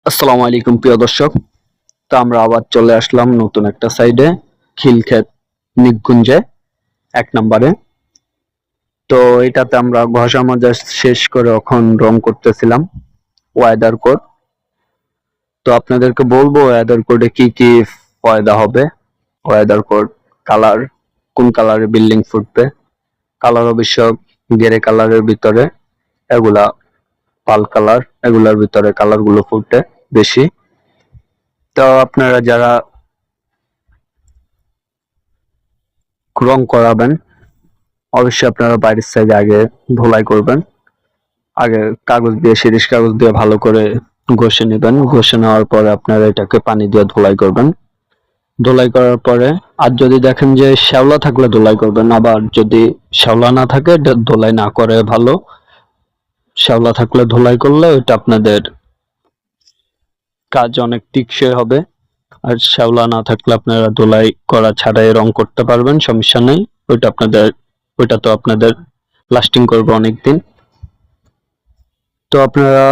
আসসালামু আলাইকুম প্রিয় দর্শক। তো আমরা আবার চলে আসলাম নতুন একটা সাইডে, খিলক্ষেত নিকুঞ্জে 1 নম্বরে। তো এটাতে আমরা ঘষা মাজা শেষ করে এখন রং করতেছিলাম ওয়েদার কোড। তো আপনাদেরকে বলবো ওয়েদার কোডে কি কি ফায়দা হবে। ওয়েদার কোড কালার, কোন কালারে বিল্ডিং ফুটবে, কালার অবশ্য গ্রে কালারের ভিতরে, এগুলা পাল কালার, এগুলার ভিতরে কালার গুলো ফুটে বেশি। তো আপনারা যারা রং করাবেন অবশ্যই আপনারা বাইরের সাইডে আগে ধোলাই করবেন। আগে কাগজ দিয়ে, শিরিষ কাগজ দিয়ে ভালো করে ঘষে নেবেন। ঘষে নেওয়ার পরে আপনারা এটাকে পানি দিয়ে ধোলাই করবেন। ধোলাই করার পরে আর যদি দেখেন যে শ্যাওলা থাকলে ধোলাই করবেন, আবার যদি শ্যাওলা না থাকে ধোলাই না করে ভালো। শ্যাওলা থাকলে ধোলাই করলে ওইটা আপনাদের কাজ অনেক টেকসই হবে। আর শ্যাওলা না থাকলে আপনারা ধোলাই করা ছাড়াই রং করতে পারবেন, সমস্যা নেই। ওইটা তো আপনাদের লাস্টিং করবে অনেকদিন। তো আপনারা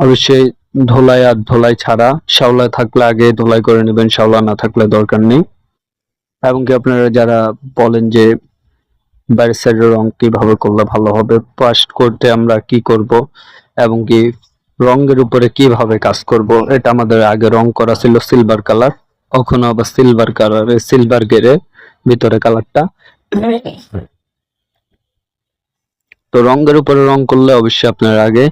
অবশ্যই ধোলাই আর ধোলাই ছাড়া, শ্যাওলা থাকলে আগে ধোলাই করে নেবেন, শ্যাওলা না থাকলে দরকার নেই। এবং কি আপনারা যারা বলেন যে বাইরের সাইডের রং কিভাবে করলে ভালো হবে, ফার্স্ট করতে আমরা কি করব এবং কি রঙের উপরে কিভাবে কাজ করব, এটা আমাদের আগে রং করা ছিল সিলভার কালার, কখনো আবার সিলভার কালারে সিলভার গেরে ভিতরে কালারটা। তো রঙের উপরে রং করলে অবশ্যই আপনারা আগে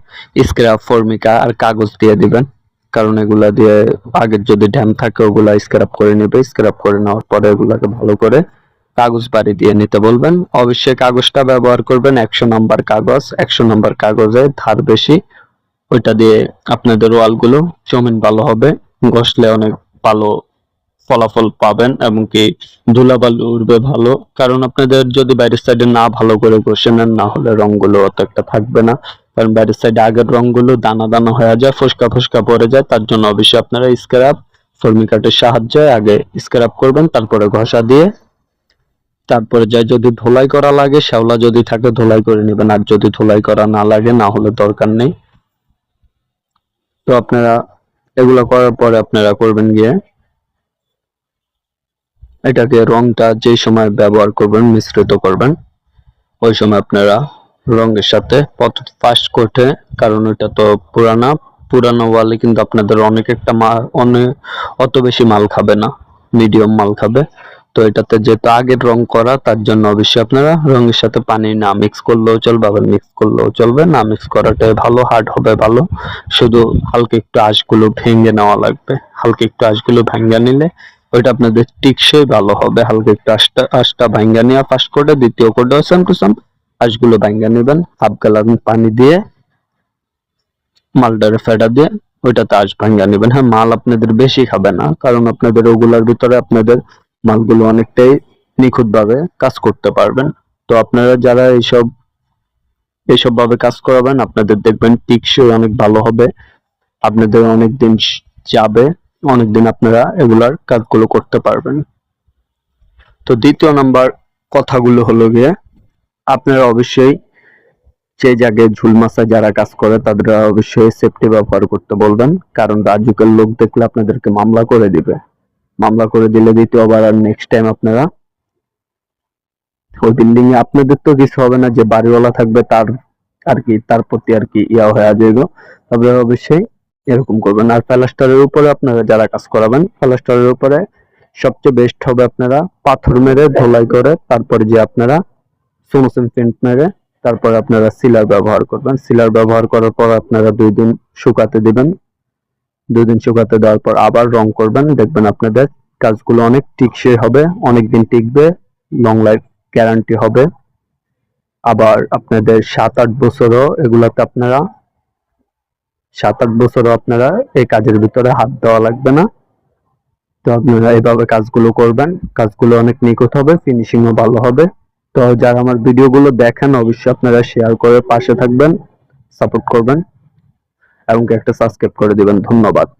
স্ক্র্যাপ, ফর্মিকা আর কাগজ দিয়ে দিবেন, কারণ এগুলা দিয়ে আগের যদি ড্যাম থাকে ওগুলা স্ক্র্যাপ করে নেবে। স্ক্র্যাপ করে নেওয়ার পরে এগুলাকে ভালো করে কাগজ বাড়ি দিয়ে নিতে বলবেন। অবশ্যই কাগজটা ব্যবহার করবেন 100 নম্বর কাগজ। 100 নম্বর কাগজে ধার বেশি, ওইটা দিয়ে আপনাদের ওয়ালগুলো জমিন ভালো হবে, ঘষলে অনেক ভালো ফলাফল পাবেন এবং কি ধুলাবালু উড়বে ভালো। কারণ আপনাদের যদি বাইরের সাইডে না ভালো করে ঘষে নেন, না হলে রংগুলো অত একটা থাকবে না। কারণ বাইরের সাইডে আগের রংগুলো দানা দানা হয়ে যায়, ফোসকা ফোসকা পড়ে যায়। তার জন্য অবশ্যই আপনারা স্ক্র্যাপ, ফর্মিকাটের সাহায্যে আগে স্ক্র্যাপ করবেন, তারপরে ঘষা দিয়ে, তারপরে যাই যদি ধোলাই করা লাগে, শ্যাওলা যদি থাকে ধোলাই করে নেবেন। আর যদি ধোলাই করা না লাগে, না হলে দরকার নেই। তো আপনারা এগুলা করার পরে আপনারা করবেন গিয়ে এটাকে, রংটা যে সময় ব্যবহার করবেন, মিশ্রিত করবেন, ওই সময় আপনারা রঙের সাথে ফার্স্ট কোটে, কারণ ওইটা তো পুরানো ওয়ালে কিন্তু আপনাদের অনেক অত বেশি মাল খাবে না, মিডিয়াম মাল খাবে। তো এটাতে যেহেতু আগের রং করা, তার জন্য অবশ্যই আপনারা রঙের সাথে পানি না মিক্স করলেও চলবে, আবার মিক্স করলেও চলবে। না মিক্স করাটাই ভালো, হার্ড হবে ভালো। শুধু হালকা একটু আঁশগুলো ভেঙে নেওয়া লাগবে, হালকা একটু আঁশগুলো ভেঙে নিলে ওইটা আপনাদের টিকসই ভালো হবে। হালকা একটু আঁশটা ভাঙ্গা নিয়ে ফার্স্ট কোটে, দ্বিতীয় কোটেও সেম টু সেম আঁশগুলো ভাঙ্গা নেবেন। হাফ গ্যালন পানি দিয়ে মালটারে ফেটা দিয়ে ওইটাতে আঁশ ভাঙ্গা নেবেন। হ্যাঁ, মাল আপনাদের বেশি খাবে না, কারণ আপনাদের ওগুলার ভিতরে আপনাদের মালগুলো অনেকটাই নিখুঁত ভাবে কাজ করতে পারবেন। তো আপনারা যারা এইসব ভাবে কাজ করাবেন, আপনাদের দেখবেন টিকসই অনেক ভালো হবে, আপনাদের অনেকদিন যাবে, অনেকদিন আপনারা এগুলার কাজগুলো করতে পারবেন। তো দ্বিতীয় নাম্বার কথাগুলো হলো গিয়ে, আপনারা অবশ্যই যে জায়গায় ঝুল মাছা যারা কাজ করে তাদের অবশ্যই সেফটি ব্যবহার করতে বলবেন, কারণ রাজুকের লোক দেখলে আপনাদেরকে মামলা করে দিবে। মামলা করে দিলে দ্বিতীয়বার আর নেক্সট টাইম আপনারা ওই বিল্ডিং এ, আপনাদের তো কিছু হবে না, যে বাড়িওয়ালা থাকবে তার আর কি, তার প্রতি আর কি ইয়া হয়ে যাবে। তবে অবশ্যই এরকম করবেন। আর প্লাস্টারের উপরে আপনারা যারা কাজ করাবেন, প্লাস্টারের উপরে সবচেয়ে বেস্ট হবে আপনারা পাথর মেরে ধোলাই করে, তারপরে যে আপনারা সোনোসিন পেন্ট মেরে তারপরে আপনারা সিলার ব্যবহার করবেন। সিলার ব্যবহার করার পর আপনারা 2 দিন শুকাতে দিবেন। 2 দিন শুকাতে দেওয়ার পর আবার রং করবেন, দেখবেন আপনাদের কাজগুলো অনেক টিকসই হবে, অনেকদিন টিকবে, লং লাইফ গ্যারান্টি হবে। আবার আপনাদের 7-8 বছরও আপনারা এই কাজের ভিতরে হাত দেওয়া লাগবে না। তো আপনারা এইভাবে কাজগুলো করবেন, কাজগুলো অনেক নিখুঁত হবে, ফিনিশিংও ভালো হবে। তো যারা আমার ভিডিওগুলো দেখেন অবশ্যই আপনারা শেয়ার করে পাশে থাকবেন, সাপোর্ট করবেন এবং একটা সাবস্ক্রাইব করে দিবেন। ধন্যবাদ।